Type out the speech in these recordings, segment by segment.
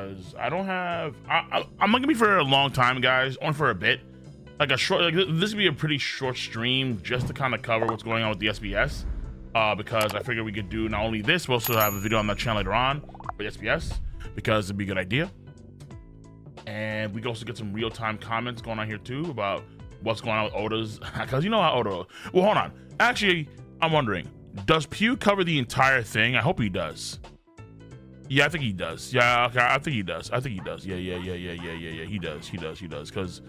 because I don't have. I'm not gonna be for a long time, guys. Only for a bit, like a short. Like this would be a pretty short stream just to kind of cover what's going on with the SBS. Because I figured we could do not only this, we also have a video on that channel later on for the SBS because it'd be a good idea. And we can also get some real-time comments going on here too about what's going on with Oda's, because you know how Oda. Well, hold on. Actually, I'm wondering, does Pew cover the entire thing? I hope he does. Yeah, I think he does. Yeah, okay, I think he does. I think he does. Yeah. He does. Because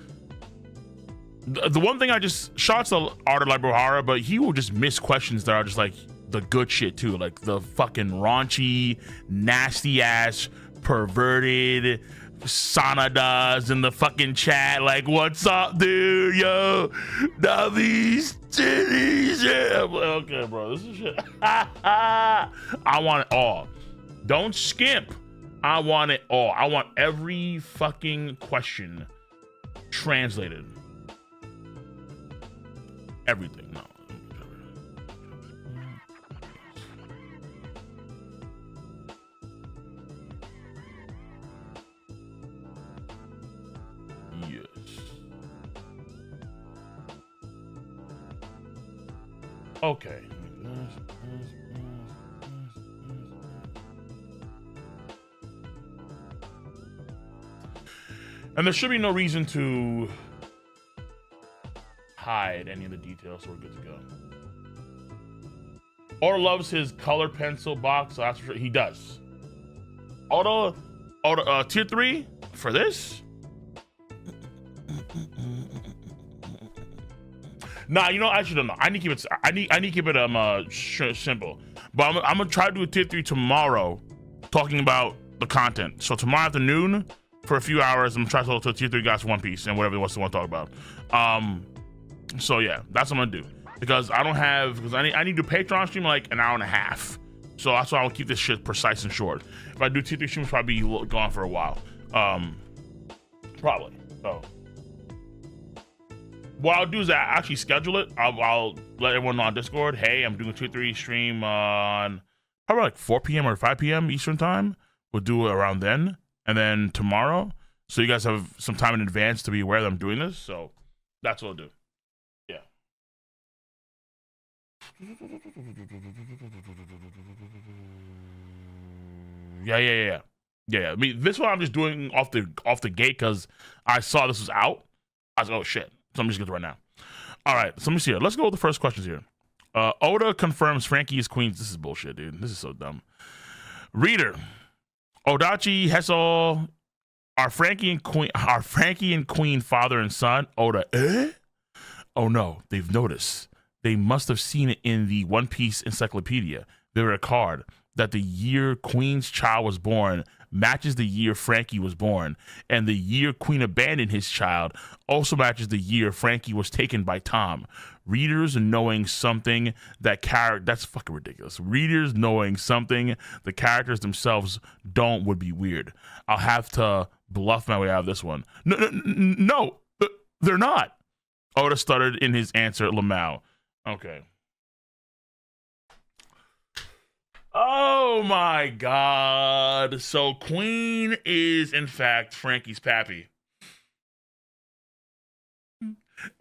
the one thing I just shots to Arthur Librahara, but he will just miss questions that are just like the good shit too, like the fucking raunchy, nasty ass, perverted Sanadas in the fucking chat, like, what's up, dude? Yo, now these titties, yeah. I'm like, okay, bro, this is shit. I want it all. Don't skimp. I want it all. I want every fucking question translated. Everything. No. Yes. Okay. And there should be no reason to hide any of the details, so we're good to go. Oda loves his color pencil box, so that's for sure. He does. Oda, tier 3 for this? Nah, you know, I actually don't know. I need to keep it. I need to keep it simple. But I'm gonna try to do a tier 3 tomorrow, talking about the content. So tomorrow afternoon, for a few hours, I'm trying to talk to tier 3 guys for One Piece and whatever he wants to talk about. So yeah, that's what I'm gonna do, because I don't have, because I need to do Patreon stream like an hour and a half. So that's why I'll keep this shit precise and short. If I do tier 3 streams, probably be gone for a while. Probably. So what I'll do is I actually schedule it. I'll let everyone know on Discord, hey, I'm doing a tier 3 stream on probably like 4 p.m. or 5 p.m. Eastern time. We'll do it around then. And then tomorrow, so you guys have some time in advance to be aware that I'm doing this. So that's what I'll do. Yeah. Yeah. I mean, this one I'm just doing off the gate because I saw this was out. I was like, oh shit. So I'm just gonna do it right now. All right, so let me see here. Let's go with the first questions here. Oda confirms Frankie is Queen. This is bullshit, dude. This is so dumb. Reader. Odachi, Hessel, are Frankie and Queen father and son? Oda, Oh no, they've noticed. They must have seen it in the One Piece encyclopedia. They record that the year Queen's child was born matches the year Frankie was born, and the year Queen abandoned his child also matches the year Frankie was taken by Tom. Readers knowing something that's fucking ridiculous. Readers knowing something the characters themselves don't would be weird. I'll have to bluff my way out of this one. No, they're not. Oda stuttered in his answer, Lamau. Okay. Oh my God. So Queen is in fact Frankie's pappy.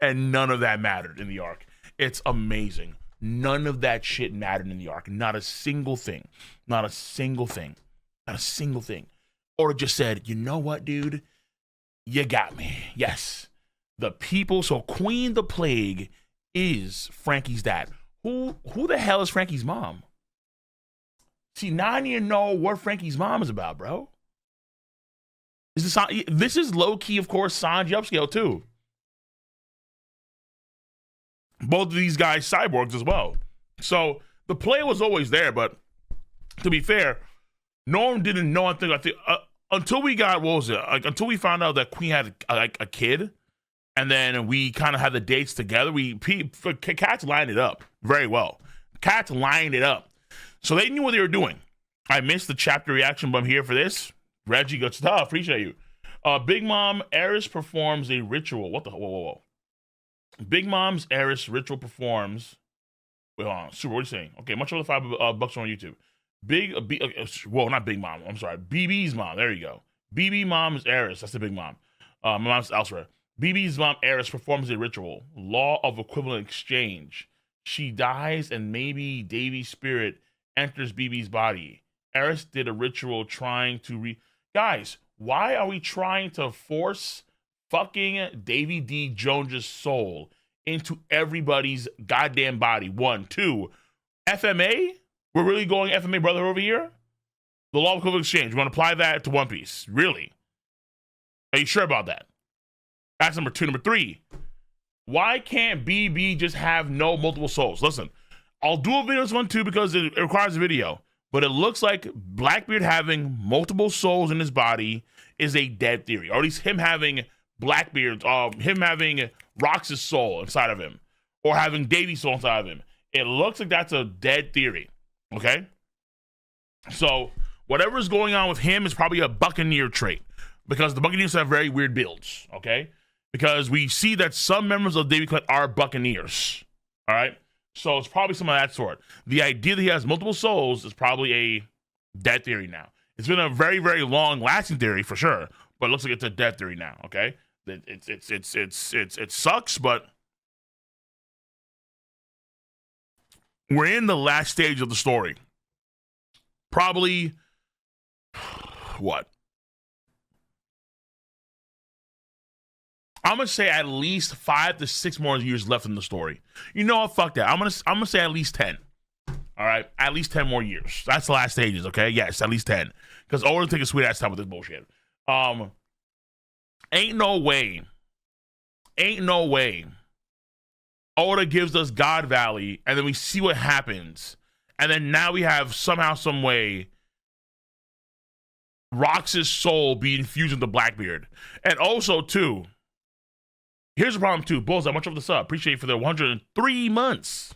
And none of that mattered in the arc. It's amazing. None of that shit mattered in the arc. Not a single thing. Not a single thing. Not a single thing. Or just said, you know what, dude? You got me. Yes. The people. So Queen the Plague is Frankie's dad. Who the hell is Frankie's mom? See, now I need to know what Frankie's mom is about, bro. This is low-key, of course, Sanji upscale, too. Both of these guys cyborgs as well. So the play was always there, but to be fair, no one didn't know anything. I think until we got, what was it? Like, until we found out that Queen had like a kid, and then we kind of had the dates together. Cats lined it up very well. Cats lined it up, so they knew what they were doing. I missed the chapter reaction, but I'm here for this. Reggie, good stuff. Appreciate you. Big Mom Eris performs a ritual. What the? Whoa. Big Mom's Eris ritual performs. Wait, hold on. Super, what are you saying? Okay, much over the $5 on YouTube. Not Big Mom. I'm sorry. BB's mom. There you go. BB mom's Eris, that's the big mom. My mom's elsewhere. BB's mom Eris performs a ritual, law of equivalent exchange. She dies and maybe Davy's spirit enters BB's body. Eris did a ritual trying to Guys, why are we trying to force fucking Davy D. Jones's soul into everybody's goddamn body? 1, 2, FMA? We're really going FMA brother over here? The law of equivalent exchange. We want to apply that to One Piece. Really? Are you sure about that? That's number 2. Number 3. Why can't BB just have no multiple souls? Listen, I'll do a video on this one too because it requires a video. But it looks like Blackbeard having multiple souls in his body is a dead theory. Or at least him having Blackbeard's, him having Rox's soul inside of him. Or having Davy's soul inside of him. It looks like that's a dead theory. Okay? So, whatever's going on with him is probably a Buccaneer trait. Because the Buccaneers have very weird builds. Okay? Because we see that some members of Davy Clan are Buccaneers. Alright? So it's probably some of that sort. The idea that he has multiple souls is probably a dead theory now. It's been a very, very long lasting theory for sure, but it looks like it's a dead theory now. Okay, it sucks, but we're in the last stage of the story. Probably what? I'm gonna say at least 5 to 6 more years left in the story. You know what? Fuck that. I'm gonna say at least 10. All right, at least 10 more years. That's the last stages. Okay, yes, at least 10. Because Oda take a sweet ass time with this bullshit. Ain't no way. Oda gives us God Valley, and then we see what happens, and then now we have somehow, some way, Rox's soul be infused into Blackbeard, and also too. Here's the problem too. Bulls, how much of the sub? Appreciate you for the 103 months.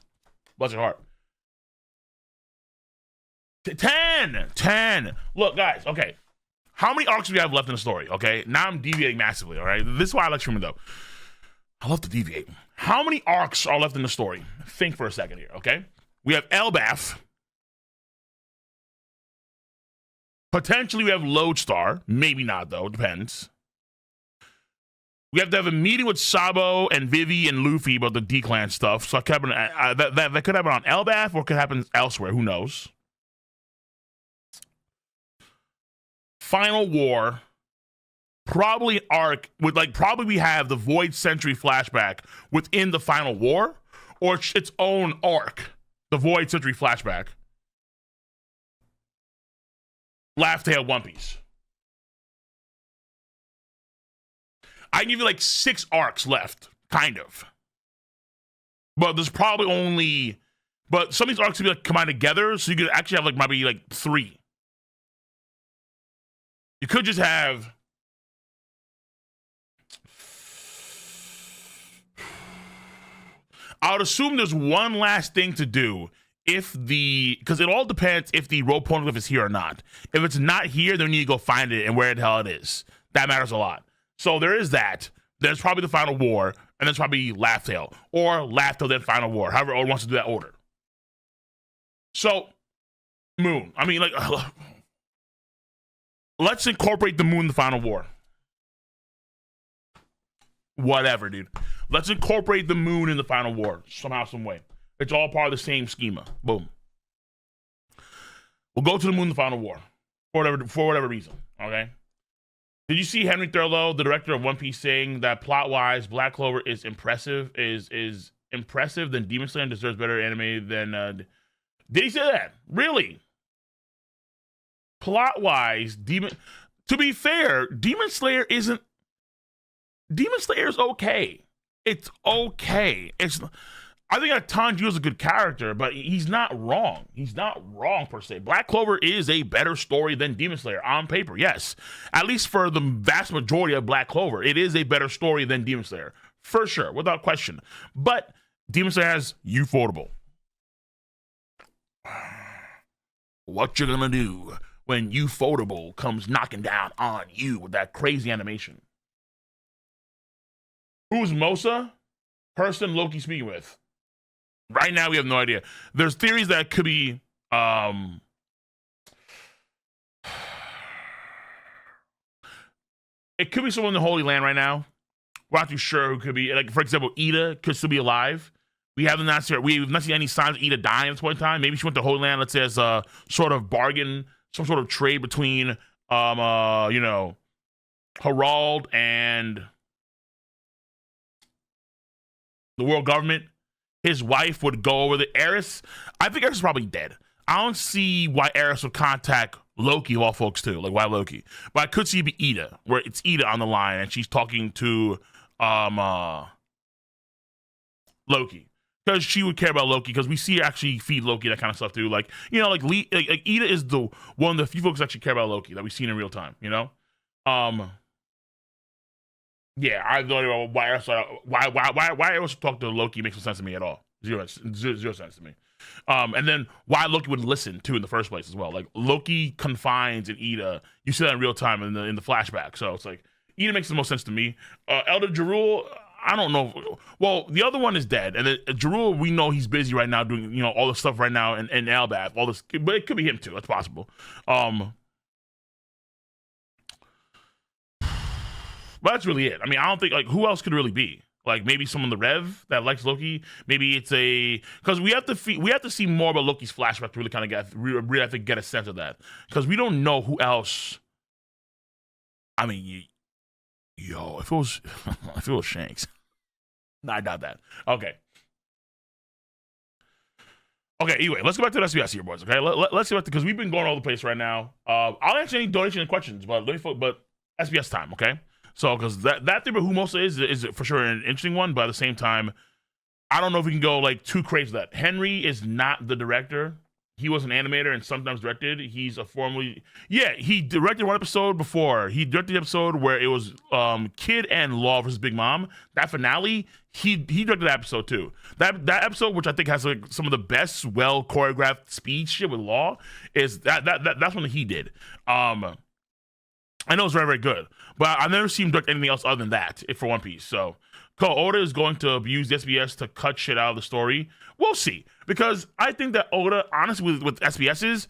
Bless your heart. 10. Look, guys, okay. How many arcs do we have left in the story? Okay. Now I'm deviating massively, all right? This is why I like streaming though. I love to deviate. How many arcs are left in the story? Think for a second here, okay? We have Elbaf. Potentially we have Lodestar. Maybe not though, depends. We have to have a meeting with Sabo and Vivi and Luffy about the D-Clan stuff. So that could happen on Elbaf or could happen elsewhere. Who knows? Final War. Probably an arc with probably we have the Void Century flashback within the Final War, or its own arc, the Void Century flashback. Laugh Tale One Piece. I can give you 6 arcs left, kind of. But there's probably only, but some of these arcs could be combined together, so you could actually have maybe 3. You could just have. I would assume there's one last thing to do because it all depends if the rope poneglyph is here or not. If it's not here, then you need to go find it and where the hell it is. That matters a lot. So there is that. There's probably the Final War, and there's probably Laugh Tale, or Laugh Tale then Final War. However, Oda wants to do that order. So, Moon. I mean, let's incorporate the Moon in the Final War. Whatever, dude. Let's incorporate the Moon in the Final War somehow, some way. It's all part of the same schema. Boom. We'll go to the Moon in the Final War for whatever reason. Okay. Did you see Henry Thurlow, the director of One Piece, saying that plot-wise, Black Clover is impressive, is impressive, then Demon Slayer deserves better anime than... Did he say that? Really? Plot-wise, to be fair, Demon Slayer is okay. It's okay. I think Tanjiro is a good character, but he's not wrong. He's not wrong per se. Black Clover is a better story than Demon Slayer on paper, yes. At least for the vast majority of Black Clover, it is a better story than Demon Slayer. For sure, without question. But Demon Slayer has Ufotable. What you gonna do when Ufotable comes knocking down on you with that crazy animation? Who's Mosa? Person Loki speaking with? Right now, we have no idea. There's theories that it could be it could be someone in the Holy Land right now. We're not too sure who could be. Like, for example, Ida could still be alive. We've not seen any signs of Ida dying at this point in time. Maybe she went to Holy Land, let's say, as a sort of bargain, some sort of trade between, you know, Harald and the world government. His wife would go over the Eris. I think Eris is probably dead. I don't see why Eris would contact Loki of all folks too. Like, why Loki? But I could see it be Ida, where it's Ida on the line and she's talking to Loki. Because she would care about Loki, because we see her actually feed Loki, that kind of stuff too. Like, you know, like Ida is the one of the few folks that actually care about Loki that we've seen in real time, you know? Yeah, I have no idea why Eris would talk to Loki makes no sense to me at all. Zero sense to me. And then why Loki would listen too in the first place as well. Like, Loki confines in Ida. You see that in real time in the flashback. So it's like, Ida makes the most sense to me. Elder Jarul, I don't know. Well, the other one is dead, and Jarul, we know he's busy right now doing, you know, all the stuff right now in Elbaf, all this, but it could be him too. That's possible. But that's really it. I mean, I don't think, like, who else could it really be? Like, maybe someone in the Rev that likes Loki. Maybe it's because we have to see more about Loki's flashback to really kind of really have to get a sense of that, because we don't know who else. I mean, if it was Shanks, no, I doubt that. Okay. Anyway, let's go back to the SBS here, boys. Okay, let's go back because we've been going all over the place right now. I'll answer any donation and questions, but SBS time, okay? So, because that thing, who most is for sure an interesting one, but at the same time, I don't know if we can go like too crazy with that. Henry is not the director. He was an animator and sometimes directed. He's he directed one episode before. He directed the episode where it was Kid and Law versus Big Mom. That finale, he directed that episode too. That episode, which I think has like some of the best well choreographed speed shit with Law, is that's one that he did. I know it's very, very good, but I've never seen him direct anything else other than that for One Piece. So, Oda is going to abuse the SBS to cut shit out of the story. We'll see, because I think that Oda, honestly, with SBS's,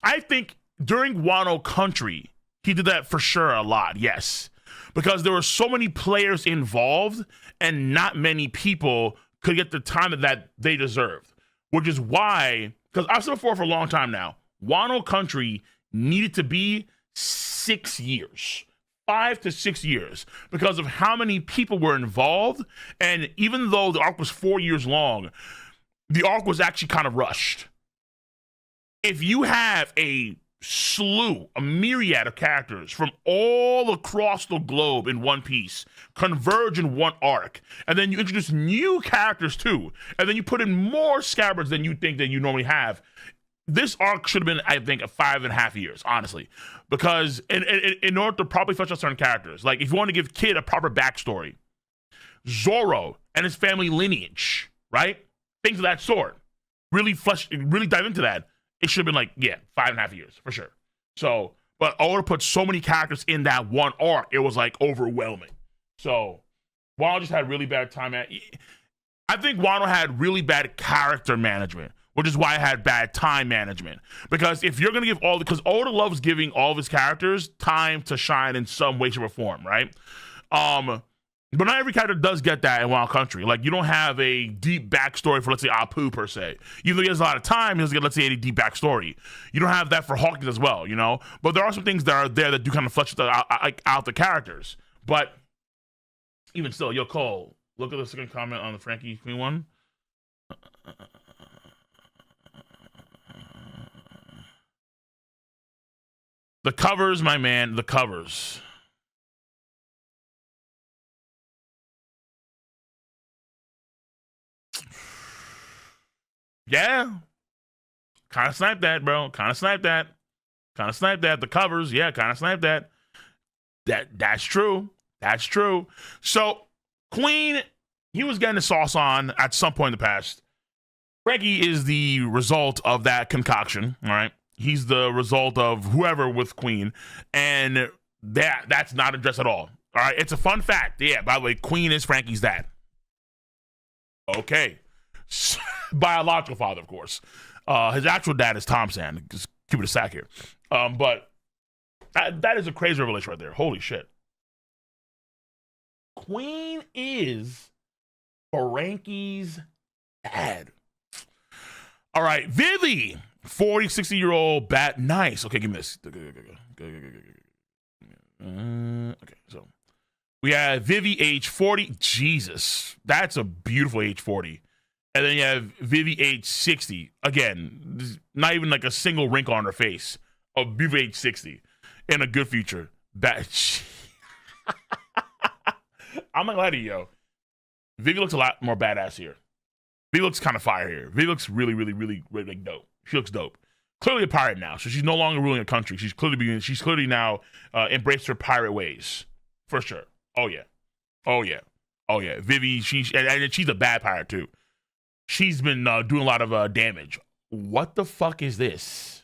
I think during Wano Country, he did that for sure a lot, yes, because there were so many players involved and not many people could get the time that they deserved, which is why, because I've said before for a long time now, Wano Country needed to be 6 years, 5 to 6 years, because of how many people were involved. And even though the arc was 4 years long, the arc was actually kind of rushed. If you have a myriad of characters from all across the globe in One Piece converge in one arc, and then you introduce new characters too, and then you put in more scabbards than you think that you normally have, this arc should have been, I think, 5.5 years, honestly, because in order to properly flesh out certain characters, like if you want to give Kid a proper backstory, Zoro and his family lineage, right? Things of that sort, really dive into that. It should have been 5.5 years for sure. So, but Oda put so many characters in that one arc, it was like overwhelming. So, Wano just had really bad time I think Wano had really bad character management, which is why I had bad time management. Because if you're going to give because Oda loves giving all of his characters time to shine in some way, shape, or form, right? But not every character does get that in Wild Country. Like, you don't have a deep backstory for, let's say, Apu, per se. Even though he has a lot of time, he doesn't get, let's say, a deep backstory. You don't have that for Hawkins as well, you know? But there are some things that are there that do kind of flesh out the characters. But even still, yo, Cole, look at the second comment on the Frankie Queen one. The covers, my man, the covers. Yeah. Kind of sniped that, bro. Kind of sniped that. The covers, yeah, kind of sniped that. That's true. That's true. So, Queen, he was getting the sauce on at some point in the past. Frankie is the result of that concoction, all right? He's the result of whoever with Queen, and that's not addressed at all. All right, it's a fun fact. Yeah, by the way, Queen is Frankie's dad. Okay. Biological father, of course. His actual dad is Tom Sand. Just keep it a sack here. But That is a crazy revelation right there. Holy shit. Queen is Franky's dad. All right, Vivi, 40, 60-year-old bat. Nice. Okay, give me this. Okay, so we have Vivi, age 40. Jesus, that's a beautiful age 40. And then you have Vivi, age 60. Again, not even like a single wrinkle on her face. A beautiful age 60. And a good future. I'm not gonna lie to you, yo. Vivi looks a lot more badass here. Vivi looks kind of fire here. Vivi looks really, really, really, really like, dope. She looks dope. Clearly a pirate now, so she's no longer ruling a country. She's clearly now embraced her pirate ways, for sure. Oh yeah, oh yeah, oh yeah. Vivi, she's a bad pirate too. She's been doing a lot of damage. What the fuck is this?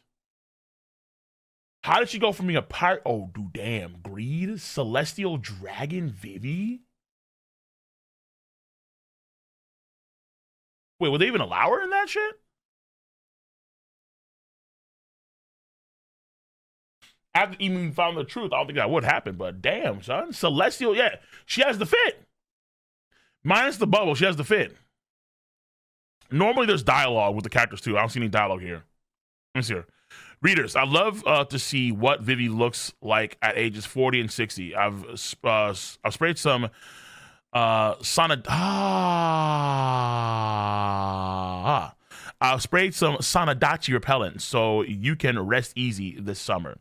How did she go from being a pirate? Oh, dude, damn. Greed, celestial dragon, Vivi. Wait, would they even allow her in that shit? After even found the truth, I don't think that would happen, but damn, son. Celestial, yeah. She has the fit. Minus the bubble, she has the fit. Normally there's dialogue with the characters too. I don't see any dialogue here. Let me see here. Readers, I'd love to see what Vivi looks like at ages 40 and 60. I've sprayed some I've sprayed some Sanadachi repellent so you can rest easy this summer.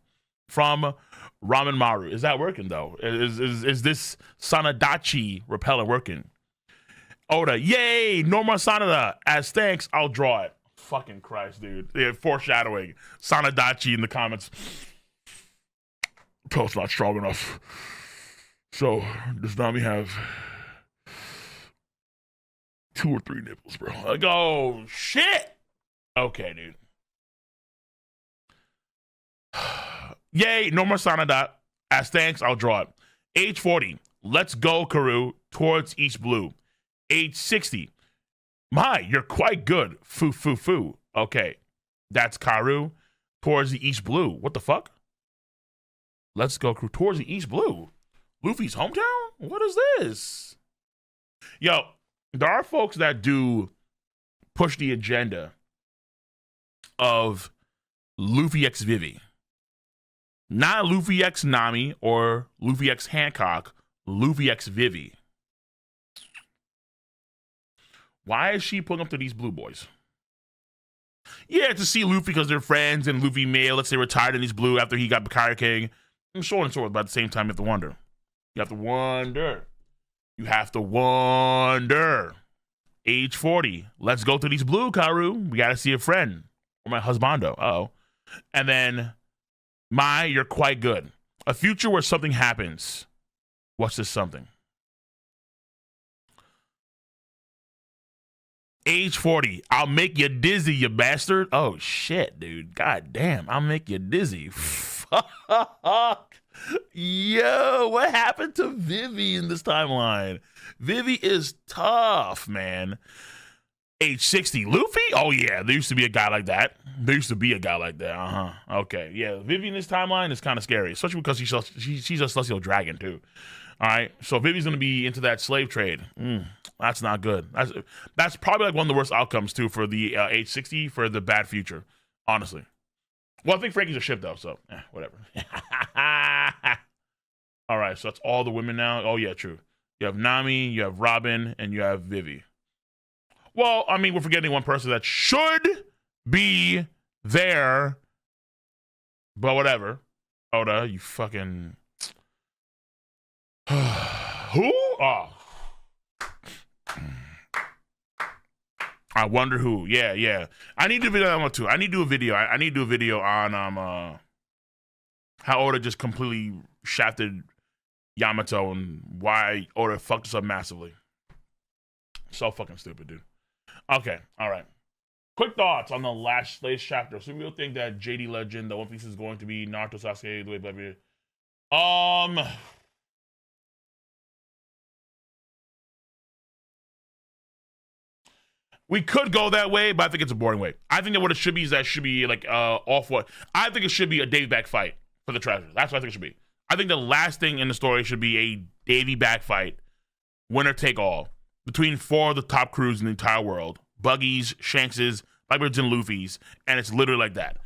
From Ramen Maru. Is that working though? Is this Sanadachi repellent working? Oda, yay! No more Sanada. As thanks, I'll draw it. Fucking Christ, dude. Yeah, foreshadowing. Sanadachi in the comments. Pill's not strong enough. So, does Nami have 2 or 3 nipples, bro? Like, oh, shit! Okay, dude. Yay, no more Sanada. As thanks, I'll draw it. Age 40. Let's go, Karu. Towards East Blue. Age 60. My, you're quite good. Foo, foo, foo. Okay. That's Karu. Towards the East Blue. What the fuck? Let's go, Karu. Towards the East Blue. Luffy's hometown? What is this? Yo, there are folks that do push the agenda of Luffy x Vivi. Not Luffy x Nami or Luffy x Hancock, Luffy x Vivi. Why is she pulling up to these blue boys? Yeah, to see Luffy because they're friends and Luffy may, let's say, retired in these blue after he got Bakari King, and so on and so forth. But at the same time, you have to wonder. You have to wonder. You have to wonder. Age 40. Let's go to these blue, Karu. We got to see a friend. Or my husbando. Uh-oh. And then, you're quite good. A future where something happens. What's this something? Age 40. I'll make you dizzy, you bastard. Oh, shit, dude. God damn. I'll make you dizzy. Fuck. Yo, what happened to Vivi in this timeline? Vivi is tough, man. Age 60. Luffy? Oh, yeah. There used to be a guy like that. Okay. Yeah, Vivi in this timeline is kind of scary, especially because she's a celestial dragon, too. All right. So Vivi's going to be into that slave trade. That's not good. That's probably like one of the worst outcomes, too, for the age 60 for the bad future, honestly. Well, I think Frankie's a ship, though, so whatever. All right, so that's all the women now. Oh, yeah, true. You have Nami, you have Robin, and you have Vivi. Well, I mean, we're forgetting one person that should be there, but whatever. Oda, you fucking... Who? Oh. I wonder who. Yeah. I need to do a video on too. I need to do a video. I need to do a video on how Oda just completely shafted Yamato and why Oda fucked us up massively. So fucking stupid, dude. Okay, all right. Quick thoughts on the latest chapter. So we'll think that JD Legend, the One Piece is going to be Naruto, Sasuke, the way Blackbeard. We could go that way, but I think it's a boring way. I think that what it should be is that it should be like off what I think it should be a Dave back fight for the treasure. That's what I think it should be. I think the last thing in the story should be a Davy back fight, winner take all, between 4 of the top crews in the entire world: Buggies, Shankses, Blackbeards, and Luffy's, and it's literally like that.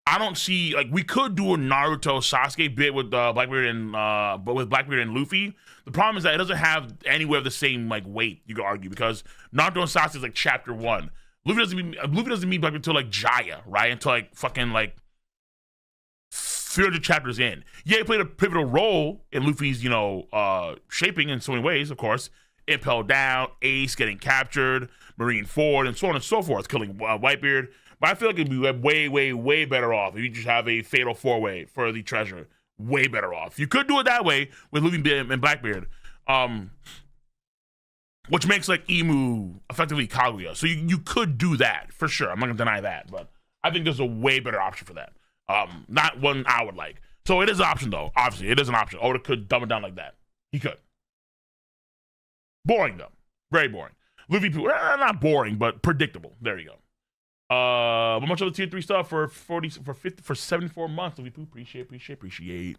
I don't see, like, we could do a Naruto Sasuke bit with Blackbeard and but with Blackbeard and Luffy. The problem is that it doesn't have anywhere of the same like weight, you could argue, because Naruto and Sasuke is like chapter 1. Luffy doesn't meet Blackbeard until like Jaya, right? Until like fucking like 300 chapters in. Yeah, he played a pivotal role in Luffy's, you know, shaping in so many ways, of course. Impel down, Ace getting captured, Marine Ford, and so on and so forth, killing Whitebeard. But I feel like it'd be way, way, way better off if you just have a fatal 4-way for the treasure. Way better off. You could do it that way with Luffy and Blackbeard, which makes like Emu effectively Kaguya. So you could do that for sure. I'm not gonna deny that, but I think there's a way better option for that. Not one I would like. So it is an option though. Obviously, it is an option. Oda could dumb it down like that. He could. Boring though. Very boring. Luffy, not boring, but predictable. There you go. A bunch of the tier 3 stuff for 74 months. Luffy, appreciate.